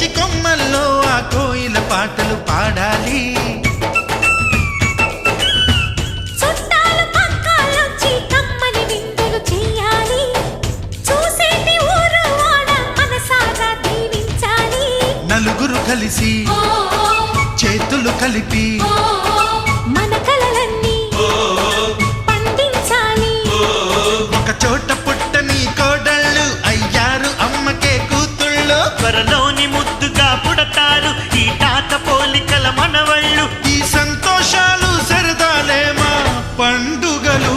కోటి కొమ్మల్లో ఆ కోయిల పాటలు పాడాలి. నలుగురు కలిసి చేతులు కలిపి మన కలలన్నీ పండించాలి. ఒక చోట పుట్టని కోడళ్ళు అయ్యారు అమ్మకే కూతుళ్ళు. త్వరలోని ముద్దుగా పుడతారు ఈ తాత పోలికల మనవళ్ళు. ఈ సంతోషాలు సరదాలే మా పండుగలు.